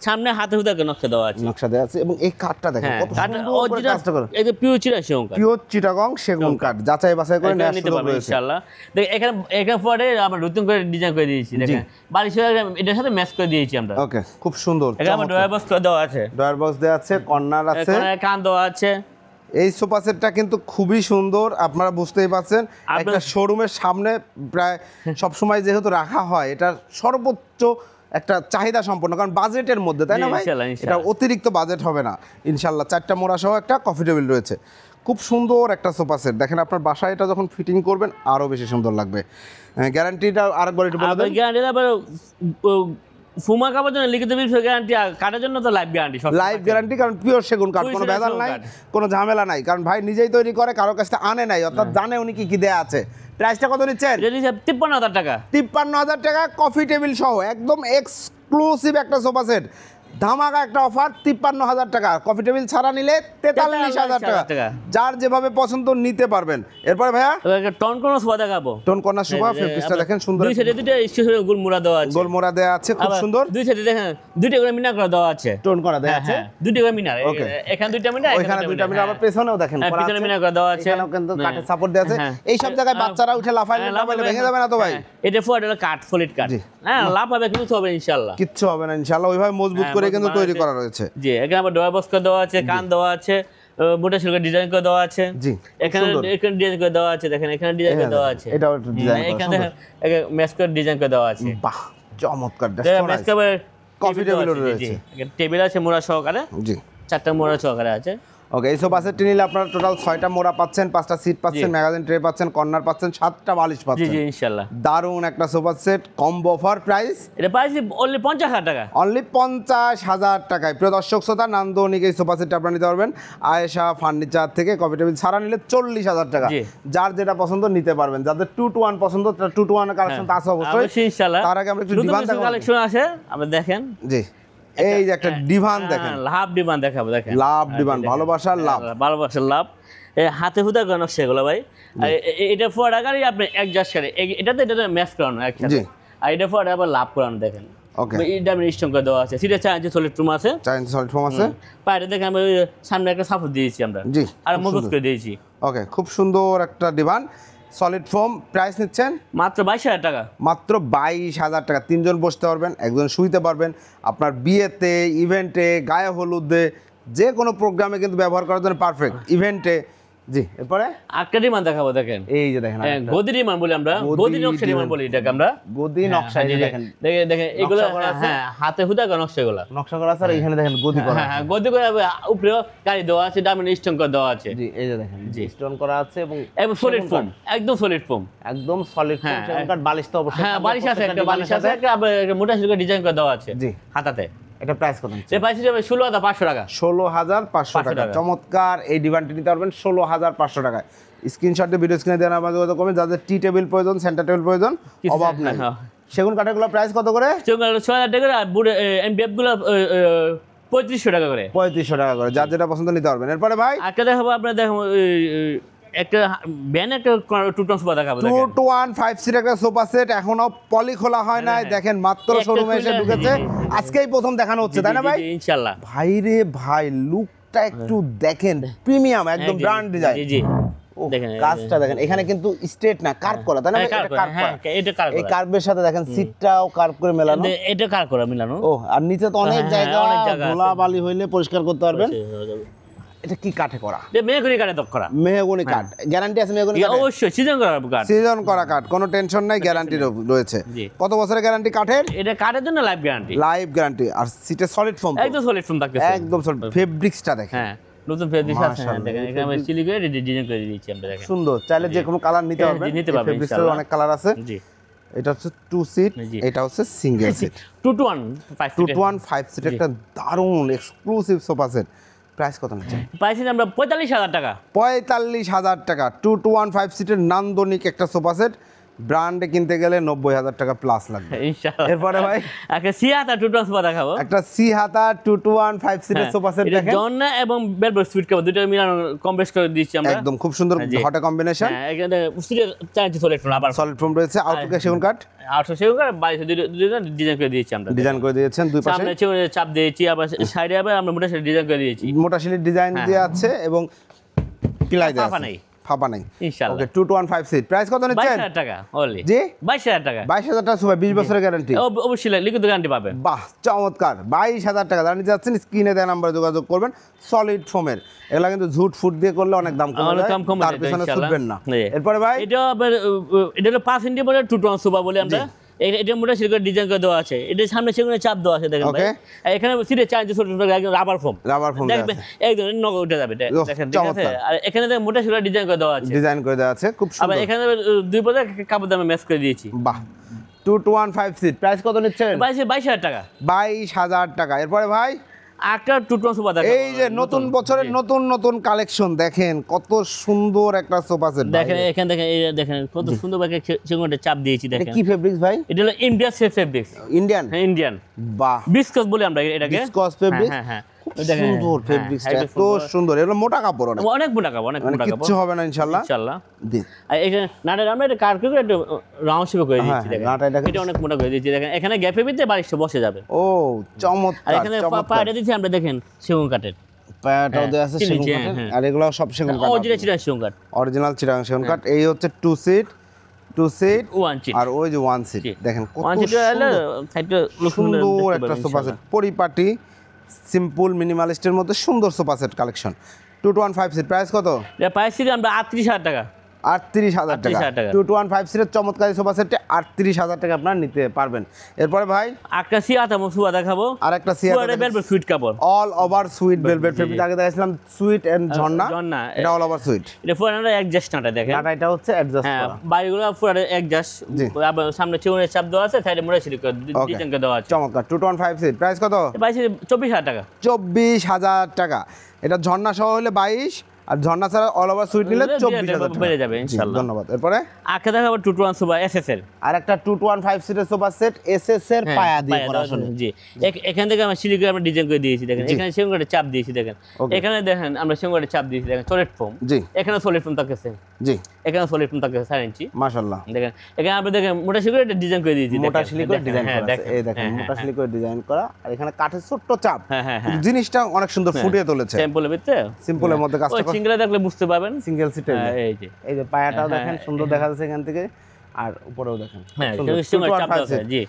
S1: সামনে হাতে হুদা করে নকশা দেওয়া আছে,
S2: নকশা দেওয়া আছে। এবং এই কাঠটা দেখেন কত সুন্দর করে কাজটা করে,
S1: এই যে পিওর চিটাগং কাঠ,
S2: পিওর চিটাগং সেগুন কাঠ, যাচাই বাছাই করে নেওয়ার
S1: নিতে
S2: সুযোগ
S1: পারবেন
S2: রয়েছে।
S1: ইনশাআল্লাহ। দেখেন এখানে পরে আমরা নতুন করে ডিজাইন করে দিয়েছি, দেখেন বালিশ এটার সাথে ম্যাচ করে দিয়েছি আমরা।
S2: ওকে, খুব সুন্দর।
S1: এখানে আমার ড্রয়ার বক্স দেওয়া আছে,
S2: ড্রয়ার বক্স দেওয়া আছে, কর্নার আছে,
S1: এখানে কান দেওয়া আছে।
S2: এই সোফা সেটটা কিন্তু খুবই সুন্দর, আপনারা বুঝতেই পারছেন। একটা শোরুমের সামনে প্রায় সবসময় যেহেতু রাখা হয়, এটা সর্বোচ্চ একটা চাহিদা সম্পন্ন, কারণ বাজেটের মধ্যে, তাই না ভাই? এটা অতিরিক্ত বাজেট হবে না ইনশাল্লাহ। 4টা মোড়া সহ একটা কফি টেবিল রয়েছে, খুব সুন্দর একটা সোফা সেট। দেখেন আপনার বাসায় এটা যখন ফিটিং করবেন আরও বেশি সুন্দর লাগবে। গ্যারান্টিটা আরেকবার একটু বলে দেন।
S1: গ্যারান্টি আবার ফুমা কাপড়ের জন্য লিখিত বিল গ্যারান্টি, আর কাটার জন্য তো লাইফ গ্যারান্টি,
S2: লাইফ গ্যারান্টি, কারণ পিওর সেগুন কাঠ, কোনো ভেজাল নাই, কোনো ঝামেলা নাই, কারণ ভাই নিজেই তৈরি করে, কারো কাছ থেকে আনে নাই, অর্থাৎ জানে উনি কি কি দেয়া আছে। প্রাইসটা কত নিচ্ছেন?
S1: 53,000 টাকা।
S2: 53,000 টাকা কফি টেবিল সহ, একদম এক্সক্লুসিভ একটা সোফা সেট, ধামাকা একটা অফার। 53,000 টাকা, কফি টেবিল ছাড়া নিলে 43,000 টাকা। যার যেভাবে পছন্দ নিতে পারবেন। এরপরে ভাইয়া
S1: টন কোন সোফা দেখাবো,
S2: টোন কর্নার সোফা, ফেব্রিক্সটা দেখেন সুন্দর,
S1: দুই সাইডে দুটো স্টেশনে গোল মোড়া দেওয়া আছে,
S2: গোল মোড়া দেওয়া আছে, খুব সুন্দর।
S1: দুই সাইডে দেখেন দুইটা করে মিনার করা দেওয়া আছে,
S2: টোন করা দেওয়া আছে,
S1: দুইটা করে মিনার, এখানে দুইটা মিনার,
S2: ওইখানে দুইটা মিনার, আবার পেছনেও দেখেন
S1: পিছনে মিনার করা দেওয়া আছে,
S2: এখানেও কিন্তু কাঠের সাপোর্ট দেওয়া আছে। এই সব জায়গায় বাচ্চারা উঠে লাফাইলে ভেঙে যাবে না তো ভাই?
S1: এটা ফুয়ার কাঠ, সলিড কাঠ, হ্যাঁ, লাভ হবে, কিছু হবে ইনশাআল্লাহ,
S2: কিচ্ছু হবে না ইনশাআল্লাহ, ওইভাবে মজবুত করে কিন্তু তৈরি করা রয়েছে।
S1: জি, এখানে আবার ডয়ার বক্স দেওয়া আছে, কান দেওয়া আছে, মোটা সিলকে ডিজাইন করে দেওয়া আছে।
S2: জি,
S1: এখানে ডিজাইন করে দেওয়া আছে, দেখেন এখানে ডিজাইন করে দেওয়া আছে,
S2: এটাও একটু ডিজাইন করা,
S1: এখানে ম্যাচ করে ডিজাইন করে দেওয়া আছে।
S2: বাহ, চমৎকার।
S1: ম্যাচ করে
S2: কফি টেবিল রয়েছে,
S1: টেবিল আছে মোড়া সহকারে,
S2: জি,
S1: 4টা মোড়া সহকারে আছে।
S2: ওকে, এই সোফা সেটটি নিলে আপনারা টোটাল 6টা মোড়া পাচ্ছেন, 5টা সিট পাচ্ছেন, ম্যাগাজিন ট্রে পাচ্ছেন, কর্নার পাচ্ছেন, 7টা বালিশ
S1: জি
S2: পাচ্ছেন।
S1: জি ইনশাআল্লাহ,
S2: দারুণ একটা sofa set, combo offer. Price
S1: এটা প্রাইস অনলি 50,000 টাকা,
S2: অনলি 50,000 টাকায়। প্রিয় দর্শক শ্রোতা, নান্দনিক এই সোফা সেটটা আপনারা নিতে পারবেন আয়েশা ফার্নিচার থেকে। কফি টেবিল ছাড়া নিলে 40,000 টাকা। যার যেটা পছন্দ নিতে পারবেন, যাদের 2 to 1 পছন্দ, 2 to 1 কালেকশন তো আছে অবশ্যই
S1: ইনশাআল্লাহ।
S2: তার আগে আমরা একটু ডিভান দেখাবো,
S1: কালেকশন আছে, আপনি দেখেন।
S2: জি, এই যে একটা ডিভান দেখেন,
S1: লাভ ডিভান দেখাবো, দেখেন
S2: লাভ ডিভান, ভালোবাসার লাভ,
S1: ভালোবাসার লাভ, হাতে হুদা করানো সেগুলো ভাই। এটা ফোয়ার আগারই আপনি অ্যাডজাস্ট করে, এটাতে ম্যাচ করানো একসাথে, আর এটা ফোয়ার আবার লাভ করানো, দেখেন।
S2: ওকে,
S1: এটা আমি স্ট্রং করে দেওয়া আছে, সিটে 4 ইঞ্চি সলিড রুম আছে,
S2: 4 ইঞ্চি সলিড রুম আছে,
S1: পায়ে দেখেন আমি সামনে একটা সাপোর্ট দিয়েছি আমরা,
S2: জি,
S1: আর মজবুত করে দিয়েছি।
S2: ওকে, খুব সুন্দর একটা ডিভান, সলিড ফোম। প্রাইস নিচ্ছেন
S1: মাত্র 22,000 টাকা,
S2: মাত্র 22,000 টাকা। 3জন বসতে পারবেন, একজন শুইতে পারবেন, আপনার বিয়েতে, ইভেন্টে, গায়ে হলুদে, যে কোনো প্রোগ্রামে কিন্তু ব্যবহার করার জন্য পারফেক্ট, ইভেন্টে। জি, এরপরে
S1: একটা ডিমান দেখাবো, দেখেন
S2: এই যে দেখেন
S1: গদি ডিমান বলি আমরা, গদি নকশা ডিমান বলি এটাকে আমরা,
S2: গদি নকশা। দেখেন
S1: দেখেন এগুলো, হ্যাঁ, হাতে হুদা করা নকশাগুলো,
S2: নকশা করা আছে, আর এখানে দেখেন গদি করা,
S1: হ্যাঁ, গদি করে উপরে গাড়ি দেওয়া আছে, ডায়মন্ড স্টোন করে দেওয়া আছে।
S2: জি, এই যে দেখেন স্টোন করা আছে, এবং
S1: সলিড ফোম, একদম সলিড ফোম,
S2: একদম সলিড ফোম। সেগুন কাঠ, বালিশ তো অবশ্যই,
S1: হ্যাঁ, বালিশ আছে, একটা বালিশ আছে, একটা মোটা সিলকে ডিজাইন করে দেওয়া আছে।
S2: জি,
S1: হাতাতে।
S2: এটা প্রাইস কত?
S1: এই প্রাইস হিসেবে 16,500 টাকা,
S2: 16,500 টাকা। চমৎকার এই ডিভানটি নিতে পারবেন 16,500 টাকায়। স্ক্রিনশট দিয়ে ভিডিও স্ক্রিনে দেওয়ার আমাদের যোগাযোগ করবেন। যাদের টি টেবিল প্রয়োজন, সেন্টার টেবিল প্রয়োজন, অভাব নাই। সেগুন কাঠেরগুলো প্রাইস কত করে?
S1: সেগুন কাঠের 6,000 টাকা করে, আর এমডিএফ গুলো 3500 টাকা করে,
S2: 3500 টাকা করে। যার যেটা পছন্দ নিতে পারবেন। এরপরে ভাই
S1: একটা দেখাবো, আপনার দেখো একটা ব্যান, একটা 2 টন সোফা দেখাবো,
S2: 2 to 1 5 সিট একটা সোফা সেট, এখনো পলি খোলা হয় নাই। দেখেন মাত্র শোরুমে এসে ঢুকেছে, আজকেই প্রথম দেখানো হচ্ছে, তাই না ভাই?
S1: ইনশাআল্লাহ।
S2: ভাই রে ভাই, লুকটা একটু দেখেন, প্রিমিয়াম, একদম ব্র্যান্ড ডিজাইন।
S1: জি জি, দেখেন
S2: কাজটা দেখেন, এখানে কিন্তু স্ট্রেট না, কার্ভ করা, তাই না? এটা কার্ভ করা,
S1: এটা কার্ভ করা,
S2: এই কার্ভের সাথে দেখেন সিটটাও কার্ভ করে মেলানো,
S1: এটা কার্ভ করা মিলানো।
S2: ও, আর নিচে তো অনেক জায়গা, ধুলা বালি হইলে পরিষ্কার করতে পারবেন। এটা কি কাঠে করা?
S1: মেহগনি কাঠে তৈরি করা,
S2: মেহগনি কাঠ। গ্যারান্টি আছে মেহগনি কাঠে?
S1: অবশ্যই, সিজন করা কাঠ,
S2: সিজন করা কাঠ, কোনো টেনশন নাই, গ্যারান্টি রয়েছে। কত বছরের গ্যারান্টি কাঠের?
S1: এটা কাঠের জন্য লাইফ গ্যারান্টি,
S2: লাইফ গ্যারান্টি। আর সিটে সলিড ফোম,
S1: একদম সলিড ফোম থাকতেছে,
S2: একদম সলিড। ফেব্রিক্সটা দেখেন,
S1: হ্যাঁ, নতুন ফেব্রিক্স আছে, দেখেন এখানে আমি সিলি করে ডিজাইন করে দিয়েছি আমরা, দেখেন
S2: সুন্দর। চাইলে যে কোনো কালার নিতে পারবেন,
S1: নিতে পারবেন
S2: ফেব্রিক্সের অনেক কালার আছে।
S1: জি,
S2: এটা হচ্ছে 2 সিট, এটা হচ্ছে single seat.
S1: 2 to 1 5
S2: 2 to 1 5 seat একটা দারুণ এক্সক্লুসিভ সোফা সেট। প্রাইস কত নিচ্ছেন?
S1: পাইছি আমরা 45,000 টাকা।
S2: 45,000 টাকা 2 to 1 5 সিটের নান্দনিক একটা সোফা সেট, ব্র্যান্ডে কিনতে গেলে 90,000 টাকা প্লাস লাগবে
S1: ইনশাআল্লাহ।
S2: এরপরে ভাই
S1: একটা সিয়াতা টু সোফা দেখাবো,
S2: একটা সি হাতা 2 to 1 5 সিটের সোফা সেট
S1: এটা
S2: দেখেন,
S1: জন্না এবং বেলভেট সুইট কাভার দুটো মিলানো কম বেশ করে দিচ্ছি আমরা।
S2: একদম খুব সুন্দর হট কম্বিনেশন।
S1: হ্যাঁ, এখানে সুইটের 4 ইঞ্চি সলিড ফ্লোর আবার
S2: সলিড ফোম রয়েছে, আউটলুকে সেগুন কাঠ
S1: 800 সেগুন কাঠ 22 দুটো ডিজাইন করে দিয়েছি আমরা।
S2: ডিজাইন করে দিয়েছেন দুই পাশে,
S1: সামনে সেগুনের চাপ দিয়েছি, আবার সাইডে আবার আমরা মোটা সাইড ডিজাইন করে দিয়েছি।
S2: মোটা শিলির ডিজাইন দেওয়া আছে এবং পিলাই দেওয়া
S1: ফাঁপা
S2: আছে,
S1: নাই।
S2: ফাঁপা নাই
S1: ইনশাআল্লাহ।
S2: ওকে 2 to 1 5 সিট প্রাইস কত নিচ্ছেন?
S1: 22,000 টাকা অনলি।
S2: জি
S1: 22,000 টাকা।
S2: 22,000 টাকা সোফা 20 বছরের গ্যারান্টি।
S1: অবশ্যই লিখিত গ্যারান্টি পাবে।
S2: বাহ চমৎকার 22,000 টাকা যারা নিতে যাচ্ছেন স্ক্রিনে দেওয়া নাম্বারে যোগাযোগ করবেন। সলিড ফোমের এগুলা কিন্তু ঝুট ফুট দিয়ে করলে অনেক দাম কমে
S1: অনেক
S2: যায়,
S1: দাম কমে
S2: তার
S1: যায়,
S2: পিছনে
S1: ইনশাআল্লাহ।
S2: ছুটবেন না।
S1: জি।
S2: এরপরে ভাই
S1: এটা আবার এটা হলো 5 ইঞ্চি বলে 2 টোন সোফা বলে আমরা। এটা মোটা সিলিকন ডিজাইন করে দেওয়া আছে, এটা সামনে সেগুনে চাপ দেওয়া আছে দেখেন ভাই।
S2: Okay.
S1: আর এখানে সিটে 4 ইঞ্চি ছোট একদম রাবার ফোম,
S2: রাবার ফোম
S1: দেখবেন একদম নগ উঠে যাবে
S2: ওহ,
S1: দেখেন, ঠিক আছে।
S2: চমৎকার।
S1: আর এখানে দেখেন মোটা সিলিকন ডিজাইন করে দেওয়া আছে,
S2: ডিজাইন করে দেওয়া আছে খুব
S1: আবার
S2: সুন্দর।
S1: এখানে দুই পদে কাপড় দামে ম্যাচ করে দিয়েছি।
S2: বাহ 2 to 1 5 সিট প্রাইস কত নিচ্ছেন?
S1: 22,000 টাকা।
S2: 22,000 টাকা। এরপরে ভাই
S1: একটা 2 টোন সোফা দেখেন,
S2: এই যে নতুন বছরের নতুন নতুন কালেকশন দেখেন, কত সুন্দর একটা সোফা সেট
S1: দেখেন এখানে দেখেন, এই দেখেন কত সুন্দর ভাবে সেগুনটা চাপ দিয়েছি
S2: এটা
S1: দেখেন।
S2: কি ফেব্রিক্স ভাই?
S1: এটা হলো ইন্ডিয়া সেফ ফেব্রিক্স,
S2: ইন্ডিয়ান?
S1: হ্যাঁ ইন্ডিয়ান
S2: বাহ
S1: বিস্কস বলে আমরা এটাকে।
S2: বিসকস ফেব্রিক্স,
S1: হ্যাঁ হ্যাঁ
S2: খুব সুন্দর ফেব্রিক্সটা, এত সুন্দর। এগুলো মোটা কাপড় অনেক,
S1: অনেক মোটা কাপড়, অনেক
S2: মানে
S1: মোটা কাপড়
S2: কিচ্ছু হবে না ইনশাআল্লাহ।
S1: ইনশাআল্লাহ।
S2: দিন
S1: আর এখানে নাটের আমরা এটা কাট করে একটু রাউন্ড শেপে করে দিয়েছি
S2: হ্যাঁ,
S1: দেখেন।
S2: নাটা এটাকে-
S1: এটা অনেক মোটা করে দিয়েছি দেখেন, এখানে গ্যাপের ভিতরে বালিশটা বসে যাবে।
S2: ও চমৎকার
S1: আর এখানে
S2: চমৎকার।
S1: পায়টা দিয়েছি আমরা দেখেন সেগুন কাঠের,
S2: পায়াটাও দেওয়া আছে
S1: চিনি,
S2: সেগুন
S1: হ্যাঁ,
S2: কাঠের,
S1: হ্যাঁ।
S2: আর এগুলো সব সেগুন কাঠ,
S1: অরিজিনাল চিটাং সেগুন কাঠ
S2: অরিজিনাল চিটাগাং সেগুন কাঠ। এই হচ্ছে 2 সিট 2 সিট
S1: 1 চিট।
S2: আর ওই যে 1 সিট দেখেন কত
S1: 1 চিট হলো সাইডটা
S2: সুন্দর একটা সোফা সেট, পরিপাটি সিম্পল মিনিমালিস্টের মধ্যে সুন্দর sofa set collection. 2 to 1 5 seat price কত?
S1: এটা পাইছি আমরা 38,000 টাকা।
S2: 38,000 টাকা।
S1: 38,000 টাকা।
S2: 2 to 1 5 সিটের চমৎকারী সোফা সেটে 38,000 টাকা আপনারা নিতে পারবেন। এরপরে ভাই
S1: একটা সিয়াতা মুসুয়া দেখাবো,
S2: আর একটা সিয়াতা
S1: সিয়াতা বেলভেট সুইট কাপড়,
S2: all over suede velvet fabric. আগে দেখাছিলাম সুইট এন্ড ঝর্ণা,
S1: ঝর্ণা।
S2: এটা অল ওভার সুইট।
S1: এটা পুরানো অ্যাডজাস্ট নাটা দেখেন।
S2: নাটা এটা হচ্ছে অ্যাডজাস্ট
S1: হ্যাঁ
S2: করা।
S1: বাড়িগুলো পুরো অ্যাডজাস্ট,
S2: জি।
S1: আবার সামনে চেউনের চাপ দেওয়া আছে, সাইডে মোড়া সিলিক
S2: Okay.
S1: ডিজাইন করে দেওয়া আছে।
S2: চমৎকার 2 to 1 5 সিট প্রাইস কত?
S1: পাইছি 24,000 টাকা।
S2: 24,000 টাকা। এটা ঝর্ণা সহ হলে 22, আর ঝর্ণা ছাড়া অল ওভার সুইট নিলে 24,000 টাকা
S1: বেড়ে যাবে
S2: জি,
S1: ইনশাআল্লাহ।
S2: ধন্যবাদ। এরপরে
S1: আখে দেখাবো 2 to 1 সুপার এসএস এর,
S2: আর একটা 2 to 1 5 সিটের সোফা সেট এসএস এর
S1: হ্যাঁ,
S2: পায়া দিয়ে
S1: পায়া
S2: করা
S1: দেওয়া
S2: আসলে।
S1: আছে, জি। এখান থেকে আমরা সিলিক আমরা ডিজাইন করে দিয়েছি দেখেন,
S2: জি।
S1: এখানে সেগুন কাঠের চাপ দিয়েছি দেখেন,
S2: Okay.
S1: এখানে দেখেন আমরা সেগুন কাঠের চাপ দিয়েছি দেখেন, সলিড ফোম,
S2: জি
S1: এখানে সলিড ফোম থাকতেছে,
S2: জি
S1: এখানে সলিড ফোম থাকতেছে 4 ইঞ্চি
S2: মাশাআল্লাহ।
S1: দেখেন। এখানে আমরা দেখেন মোটা সিলিক ডিজাইন করে দিয়েছি
S2: মোটা
S1: দেখেন,
S2: সিলিকয়ের ডিজাইন
S1: হ্যাঁ,
S2: করা আছে, এই দেখেন
S1: হ্যাঁ,
S2: মোটা
S1: হ্যাঁ,
S2: সিলিকয়ের ডিজাইন করা, আর এখানে কাঠের ছোট্ট চাপ।
S1: হ্যাঁ, হ্যাঁ, হ্যাঁ।
S2: জিনিসটা অনেক সুন্দর ফুটিয়ে তুলেছে।
S1: স্যাম্পলের ভিতরে
S2: সিম্পলের মধ্যে কাজটা
S1: ওই সিঙ্গেলে দেখলে বুঝতে পারবেন।
S2: সিঙ্গেল সিটের।
S1: হ্যাঁ, এই যে
S2: এই যে পায়াটাও
S1: হ্যাঁ,
S2: দেখেন সুন্দর দেখা যাচ্ছে এখান থেকে, আর উপরেও দেখেন
S1: হ্যাঁ
S2: সুন্দর।
S1: সেগুন
S2: 2 to 1
S1: চাপ
S2: 5
S1: দেওয়া আছে,
S2: সিট।
S1: জি।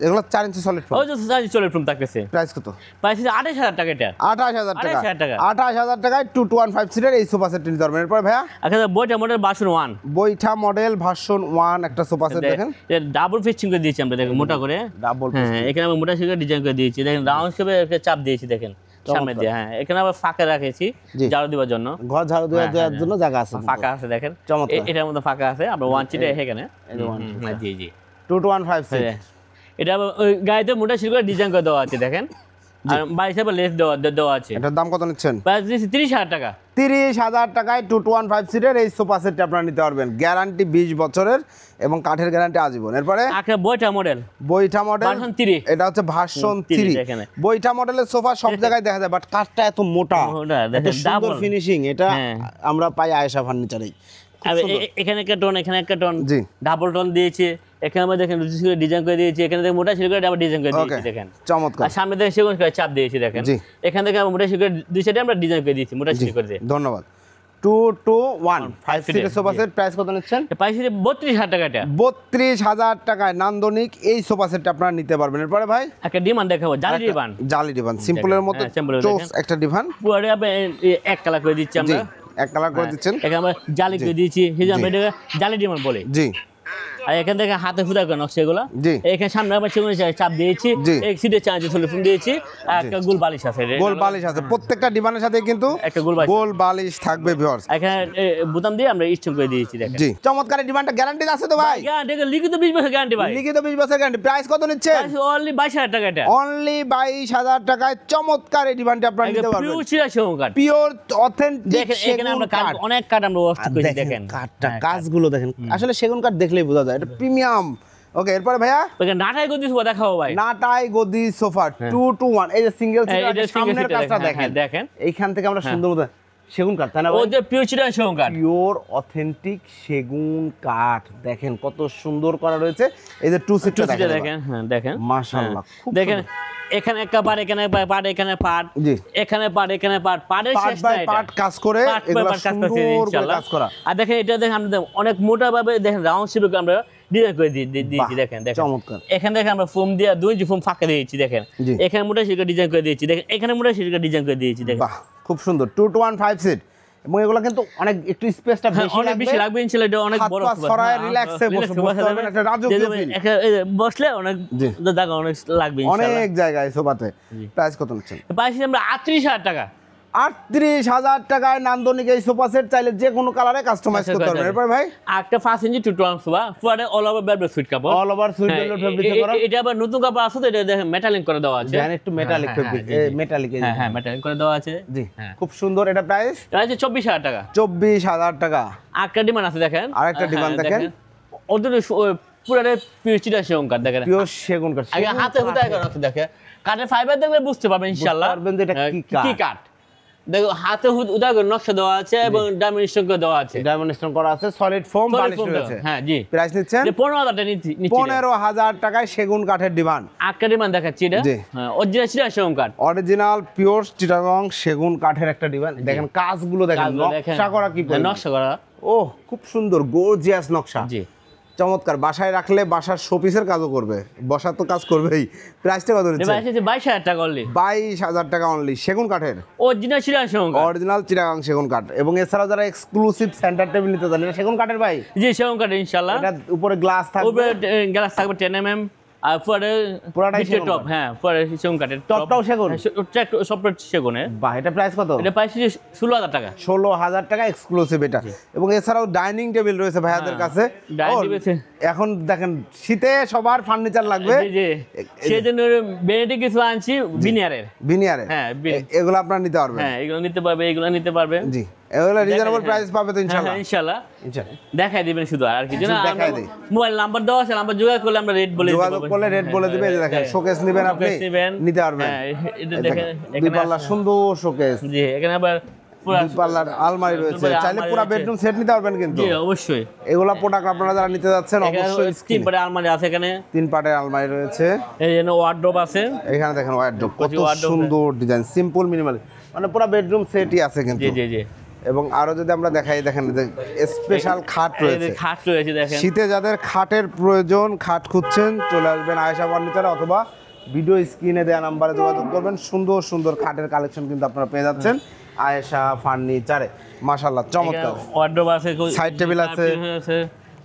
S2: এগুলো 4 ইঞ্চি সলিড ফোম।
S1: ওই যে সলিড ফোম থাকতেছে,
S2: প্রাইস কত?
S1: পাইছি 28,000 টাকা এটা।
S2: 28,000 টাকা।
S1: 28,000 টাকা।
S2: 28,000 টাকায় 2 to 1 5 সিটের এই সোফা সেটটি নিতে পারবেন। এরপর ভাইয়া
S1: আচ্ছা বইটা মডেল ভার্সন 1
S2: বৈঠা মডেল ভার্সন 1 একটা সোফা সেট দেখেন,
S1: ডাবল ফিক্সিং করে দিয়েছি আমরা দেখেন, মোটা করে।
S2: ডাবল
S1: হ্যাঁ এখানে আমরা মোটা শিখে ডিজাইন করে দিয়েছি দেখেন, রাউন্ড শেপে একটা চাপ দিয়েছি দেখেন সামনে দিয়ে। হ্যাঁ এখানে আবার ফাঁকা রেখেছি
S2: জি।
S1: ঝাড়ু দেওয়ার জন্য,
S2: ঘর ঝাড়ু দেওয়ার জন্য জায়গা আছে।
S1: ফাঁকা আছে দেখেন,
S2: চমৎকার।
S1: এটার মধ্যে ফাঁকা আছে। আমরা 1 চিটে এখানে জি জি
S2: 2 to 1 5 সিট।
S1: হ্যাঁ, এটা আবার ওই গায়েতে মোটা শিখে ডিজাইন করে দেওয়া আছে দেখেন, আর বাড়ি হিসাবে লেস দেওয়া আছে।
S2: এটার দাম কত নিচ্ছেন?
S1: প্রাইস দিয়েছি 30,000 টাকা।
S2: 30,000 টাকায় 2 to 1 5 সিটের এই সোফা সেটটি আপনারা নিতে পারবেন। গ্যারান্টি 20 বছরের এবং কাঠের গ্যারান্টি আজীবন। এরপরে
S1: একটা বইটা মডেল
S2: বৈঠা মডেল
S1: ভার্সন 3
S2: এটা হচ্ছে ভার্সন 3।
S1: এখানে।
S2: বৈঠা মডেলের সোফা সব জায়গায় দেখা যায়, বাট কাঠটা এত মোটা,
S1: মোটা,
S2: এত
S1: দেখেন,
S2: সুন্দর
S1: double।
S2: ফিনিশিং, এটা
S1: হ্যাঁ।
S2: আমরা পাই আয়েশা ফার্নিচারেই।
S1: আর এখানে একটা টন, এখানে একটা টন,
S2: জি।
S1: ডাবল টন দিয়েছে। এখানে আমরা দেখেন ডিজাইন করে দিয়েছি, এখানে দেখেন মোটা শিল্প আবার ডিজাইন করে
S2: ওকে
S1: দিয়েছি দেখেন।
S2: চমৎকার।
S1: আর সামনে দেখেন সেগুন করে চাপ দিয়েছি দেখেন,
S2: জি।
S1: এখান থেকে মোটা শিল্প দুই সাইডে আমরা ডিজাইন করে দিয়েছি মোটা
S2: জি
S1: শিল্প করে দিয়ে।
S2: ধন্যবাদ। 2 to 1 5 সিটের সোফা সেট প্রাইস কত নিচ্ছেন?
S1: পাইছি 32,000 টাকা এটা।
S2: 32,000 টাকায় নান্দনিক এই সোফা সেটটা আপনারা নিতে পারবেন। এরপরে ভাই
S1: একটা ডিমান্ড দেখাবো, জালি ডিমান্ড
S2: জালি ডিভান সিম্পলের মধ্যে
S1: হ্যাঁ, simple এর
S2: চোস
S1: দেখেন।
S2: একটা ডিভান।
S1: পুরো এক কালার করে দিচ্ছি
S2: জি
S1: আমরা,
S2: এক কালার করে দিচ্ছেন।
S1: এখানে আমরা জালি করে দিয়েছি, সেই জন্য আমরা এটাকে জালি ডিমান্ড বলে।
S2: জি
S1: আর এখান থেকে হাতে ফুটা করে নকশা এগুলো
S2: জি।
S1: এখানে সামনে আবার সেগুলো চাপ দিয়েছি,
S2: জি।
S1: এক সিটে চার্জে সলিউশন দিয়েছি, আর একটা গোল বালিশ আছে।
S2: গোল বালিশ আছে প্রত্যেকটা ডিমান্ডের সাথে কিন্তু
S1: একটা গোল বালিশ।
S2: গোল বালিশ থাকবে ভিউয়ার্স।
S1: এখানে বোতাম দিয়ে আমরা স্টক করে দিয়েছি দেখেন।
S2: জি, চমৎকার ডিমান্ডটা গ্যারান্টি আছে তো ভাই?
S1: গ্যারান্টি লিখিত 20 বছর গ্যারান্টি ভাই।
S2: লিখিত 20 বছর গ্যারান্টি। প্রাইস কত নিচ্ছেন?
S1: অনলি 22,000 টাকা এটা।
S2: অনলি 22,000 টাকায় চমৎকার এই ডিমান্ডটা আপনারা নিতে পারবেন।
S1: পিওর চিরা সেগুন কাঠ।
S2: পিওর অথেন্টিক
S1: দেখেন এখানে আমরা কাঠ, অনেক কাঠ আমরা ওয়াশ করেছি দেখেন।
S2: কাঠটা কাজগুলো দেখেন, আসলে সেগুন কাঠ দেখলেই বোঝা যায় এটা প্রিমিয়াম। ওকে, এরপরে ভাইয়া
S1: ওখানে নাটাই গদি সোফা দেখাবো ভাই।
S2: নাটাই গদি সোফা 2 to 1, এই যে সিঙ্গেল
S1: হ্যাঁ,
S2: সিটার
S1: এটা single
S2: সামনের
S1: seat
S2: কাজটা
S1: দেখেন,
S2: দেখেন।
S1: হ্যাঁ, দেখেন।
S2: এইখান থেকে আমরা সুন্দর মতো সেগুন কাঠ, তাই না
S1: ও
S2: ভাই?
S1: যে পিওর চিরা সেগুন কাঠ।
S2: পিওর অথেন্টিক সেগুন কাঠ দেখেন কত সুন্দর করা রয়েছে। এই যে 2 সিটটা দেখেন,
S1: দেখেন, হ্যাঁ দেখেন
S2: মাশাআল্লাহ খুব
S1: দেখেন। এখানে একটা পাট, এখানে পাট, এখানে পাট,
S2: জি।
S1: এখানে পাট, এখানে পাট, পাটের
S2: পার্ট
S1: শেষ
S2: বাই
S1: নাই এটা।
S2: পার্ট কাজ করে
S1: পার্ট বাই
S2: এগুলো
S1: পার্ট কাজ করছি
S2: সুন্দর করে
S1: ইনশাআল্লাহ।
S2: কাজ করা।
S1: আর দেখেন এটা দেখেন আমরা অনেক মোটা ভাবে দেখেন রাউন্ড শেপে আমরা ডিজাইন করে দিয়েছি
S2: বাহ,
S1: দেখেন দেখেন।
S2: চমৎকার।
S1: এখানে দেখেন আমরা ফোম দিয়ে 2 ইঞ্চি ফোম ফাঁকা দিয়েছি দেখেন।
S2: জি।
S1: এখানে মোটা শিরকা ডিজাইন করে দিয়েছি দেখেন, এখানে মোটা শিরকা ডিজাইন করে দিয়েছি দেখেন।
S2: বাহ, খুব সুন্দর 2 to 1 5 সিট, এবং এগুলো কিন্তু অনেক একটু স্পেসটা
S1: হ্যাঁ,
S2: বেশি
S1: অনেক বেশি লাগবে ইনশাআল্লাহ, এটা অনেক
S2: হাত
S1: বড়
S2: পা
S1: সোফা।
S2: ছড়ায়
S1: হ্যাঁ,
S2: রিল্যাক্সে
S1: relax
S2: বসতে
S1: বসা
S2: পারবেন,
S1: যাবে।
S2: একটা রাজকীয় feel।
S1: এই যে বসলে অনেক
S2: জি।
S1: জায়গা অনেক লাগবে ইনশাআল্লাহ।
S2: অনেক জায়গায় সোফাতে। প্রাইস কত নিচ্ছেন?
S1: পাইছি আমরা 38,000 টাকা।
S2: 38,000 টাকায় নান্দনিক এই সোফা সেট চাইলে যে কোনো কালারে কাস্টমাইজ করতে পারবেন। এরপর ভাই
S1: আর একটা 5 ইঞ্চি 2 টোন সোফা, পুরো অল ওভার বেলভেট সুইট কাপড়,
S2: অল ওভার সুইট
S1: হ্যাঁ,
S2: বেলভেট ফেব্রিকে করা।
S1: এটা আবার নতুন কাপড় আছে তো, এটা দেখেন মেটালিং করে দেওয়া আছে।
S2: জানেন একটু মেটালিক ফেব্রিক, মেটালিক।
S1: হ্যাঁ হ্যাঁ মেটালিং করে দেওয়া আছে।
S2: জি,
S1: হ্যাঁ।
S2: খুব সুন্দর। এটা প্রাইস
S1: এটা হচ্ছে 24,000 টাকা।
S2: 24,000 টাকা।
S1: আরেকটা ডিমান্ড আছে দেখেন,
S2: আরেকটা ডিমান্ড দেখেন।
S1: ওদের পুরো পিওর চিটা সেগুন কাঠ দেখেন।
S2: পিওর সেগুন কাঠ।
S1: আগে হাতে হুদায় করে রাখতে দেখে, কাঠের ফাইবার দেখলে বুঝতে পারবেন ইনশাআল্লাহ,
S2: পারবেন যে এটা কি কাঠ।
S1: কি কাঠ। দেখো হাতে উদয় করে নকশা দেওয়া আছে এবং ডাইমেনশন করে দেওয়া আছে,
S2: ডায়মন্ড স্টোন করা আছে, সলিড ফোম বালিশ রয়েছে।
S1: হ্যাঁ জি।
S2: প্রাইস নিচ্ছেন
S1: 15,000 টাকা নিচ্ছি।
S2: 15,000 টাকায় সেগুন কাঠের ডিমান্ড।
S1: আরেকটা ডিমান্ড দেখাচ্ছি এটা,
S2: জি।
S1: হ্যাঁ অরিজিনাল চিটা সেগুন কাঠ।
S2: অরিজিনাল পিওর চিটাগং সেগুন কাঠের একটা ডিমান্ড দেখেন, কাজগুলো দেখেন,
S1: কাজগুলো দেখেন।
S2: নকশা করা কি
S1: হ্যাঁ,
S2: পরিমাণ।
S1: নকশা করা।
S2: ওহ, খুব সুন্দর গর্জিয়াস নকশা।
S1: জি।
S2: চমৎকার। বাসায় রাখলে বাসার শোপিসের কাজও করবে, বসার তো কাজ করবেই। প্রাইসটা কত
S1: এবার
S2: নিচ্ছে?
S1: এসেছে 22,000 টাকা অনলি।
S2: 22,000 টাকা অনলি সেগুন কাঠের,
S1: অরিজিনাল চিটা সেগুন কাঠ।
S2: অরিজিনাল চিটাগং সেগুন কাঠ। এবং এছাড়াও যারা এক্সক্লুসিভ সেন্টার টেবিল নিতে চান, এটা সেগুন কাঠের ভাই?
S1: জি সেগুন কাঠ ইনশাআল্লাহ।
S2: এটা উপরে গ্লাস থাকবে,
S1: উপরে গ্লাস থাকবে 10 mm, আর পরে
S2: পুরাটাই
S1: নিচে
S2: সেগুন
S1: টপ,
S2: কাঠ।
S1: হ্যাঁ পরে সেগুন কাঠের
S2: টপটাও সেগুন?
S1: সফট সেগুনের।
S2: বাহ, এটা প্রাইস কত?
S1: এটা পাইছি 16,000 টাকা।
S2: 16,000 টাকা এক্সক্লুসিভ এটা। এবং এছাড়াও ডাইনিং টেবিল রয়েছে ভাইয়াদের কাছে।
S1: ডাইনিং
S2: ও,
S1: টেবিল আছে।
S2: এখন দেখেন শীতে সবার ফার্নিচার লাগবে,
S1: জি জি, সেই জন্য বেনেটি কিছু আনছি ভিনিয়ারের।
S2: ভিনিয়ারে।
S1: হ্যাঁ,
S2: এগুলো আপনারা নিতে পারবেন।
S1: হ্যাঁ এগুলো নিতে পারবে, এগুলো নিতে পারবে।
S2: জি, এগুলো রিজনেবল
S1: হ্যাঁ।
S2: প্রাইস পাবে তো
S1: হ্যাঁ
S2: ইনশাআল্লাহ?
S1: হ্যাঁ, ইনশাআল্লাহ
S2: ইনশাআল্লাহ।
S1: দেখাই দিবেন শুধু, আর কি জানা
S2: শুধু দেখাই দিই।
S1: মোবাইল নাম্বার দেওয়া আছে, নাম্বার যোগাযোগ করলে আমরা রেট বলে দিতে
S2: যোগাযোগ
S1: পারবো।
S2: করলে রেট বলে দিবে। এই যে দেখেন শোকেস নেবেন আপনি,
S1: Showcase নিবেন।
S2: নিতে পারবেন।
S1: হ্যাঁ, এটা
S2: এই
S1: দেখেন,
S2: দেখেন, দুই পাল্লা সুন্দর শোকেস,
S1: জি এখানে আবার পুরো
S2: দুই পাল্লার আলমারি রয়েছে।
S1: দুই পাল্লার
S2: চাইলে
S1: আলমারি
S2: পুরো
S1: রয়েছে।
S2: বেডরুম সেট নিতে পারবেন কিন্তু।
S1: জি অবশ্যই।
S2: এগুলা প্রোডাক্ট আপনারা যারা নিতে যাচ্ছেন
S1: এখানে
S2: অবশ্যই
S1: 3 পারে আলমারি আছে, এখানে
S2: 3 পার্টের আলমারি রয়েছে।
S1: এই জন্য ওয়ার্ডরোব আছে।
S2: এখানে দেখেন ওয়ার্ডরোব, কত
S1: wardrobe।
S2: সুন্দর ডিজাইন, সিম্পল মিনিমাল, মানে পুরো বেডরুম সেটই আছে কিন্তু।
S1: জি জি জি।
S2: এবং আরো যদি আমরা দেখাই, দেখেন স্পেশাল খাট
S1: এই যে
S2: রয়েছে।
S1: খাট রয়েছে দেখেন।
S2: শীতে যাদের খাটের প্রয়োজন, খাট খুঁজছেন, চলে আসবেন আয়েশা ফার্নিচারে, অথবা ভিডিও স্ক্রিনে দেওয়া নাম্বারে যোগাযোগ করবেন। সুন্দর সুন্দর খাটের কালেকশন কিন্তু আপনারা পেয়ে যাচ্ছেন আয়েশা ফার্নিচারে। মাশাআল্লাহ, চমৎকার।
S1: ওয়ার্ডরোব আছে,
S2: সাইড টেবিল আছে,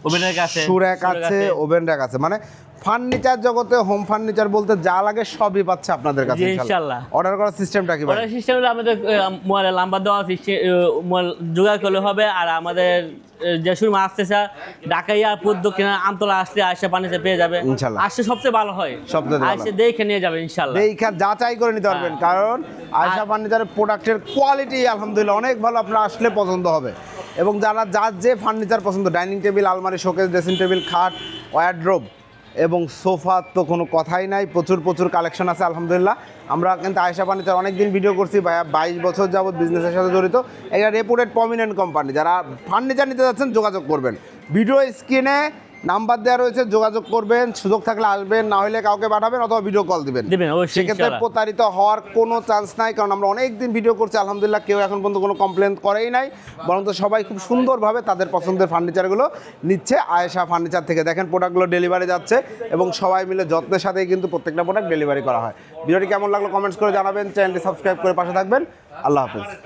S1: ওভেন র্যাক আছে,
S2: সুরেক আছে, ওভেন র্যাক আছে। মানে ফার্নিচার জগতে হোম ফার্নিচার বলতে যা লাগে সবই পাচ্ছে আপনাদের কাছে
S1: জি,
S2: ইনশাআল্লাহ।
S1: ইনশাআল্লাহ।
S2: অর্ডার করার সিস্টেমটা কি ভাই?
S1: অর্ডার সিস্টেম হলো আমাদের মোবাইলে নাম্বার দেওয়া সিস্টেম, মোবাইল যোগাযোগ করলে হবে। আর আমাদের যে শুরু আসতেছে ঢাকা এয়ারপোর্ট দক্ষিণা আমতলা আসলে আয়েশা ফার্নিচার পেয়ে যাবে
S2: ইনশাআল্লাহ।
S1: আসলে সবচেয়ে ভালো হয়,
S2: সবচেয়ে ভালো।
S1: আয়েশা দেখে নিয়ে যাবে ইনশাআল্লাহ।
S2: দেখা যাচাই করে নিতে পারবেন, কারণ আয়েশা ফার্নিচারের প্রোডাক্টের কোয়ালিটি আলহামদুলিল্লাহ অনেক ভালো, আপনারা আসলে পছন্দ হবে। এবং যারা যার যে ফার্নিচার পছন্দ, ডাইনিং টেবিল, আলমারি, শোকেস, ড্রেসিং টেবিল, খাট, ওয়ার্ডরোব এবং সোফা তো কোনো কথাই নাই, প্রচুর প্রচুর কালেকশন আছে আলহামদুলিল্লাহ। আমরা কিন্তু আয়েশা ফার্নিচার অনেক দিন ভিডিও করছি, 22 বছর যাবত বিজনেসের সাথে জড়িত। এটা রেপুটেড প্রমিনেন্ট কোম্পানি। যারা ফার্নিচার নিতে যাচ্ছেন যোগাযোগ করবেন, ভিডিও স্ক্রিনে নাম্বার দেওয়া রয়েছে, যোগাযোগ করবেন। সুযোগ থাকলে আসবেন, না হলে কাউকে পাঠাবেন অথবা ভিডিও কল দিবেন।
S1: অবশ্যই
S2: সেক্ষেত্রে
S1: ইনশাআল্লাহ।
S2: প্রতারিত হওয়ার কোনো চান্স নাই, কারণ আমরা অনেক দিন ভিডিও করছি আলহামদুলিল্লাহ, কেউ এখন পর্যন্ত কোনো কমপ্লেন করেই নাই, বরং তো সবাই খুব সুন্দরভাবে তাদের পছন্দের ফার্নিচারগুলো নিচ্ছে আয়েশা ফার্নিচার থেকে। দেখেন প্রোডাক্টগুলো ডেলিভারি যাচ্ছে এবং সবাই মিলে যত্নের সাথেই কিন্তু প্রত্যেকটা প্রোডাক্ট ডেলিভারি করা হয়। ভিডিওটি কেমন লাগলো কমেন্টস করে জানাবেন, চ্যানেলটি সাবস্ক্রাইব করে পাশে থাকবেন। আল্লাহ হাফেজ।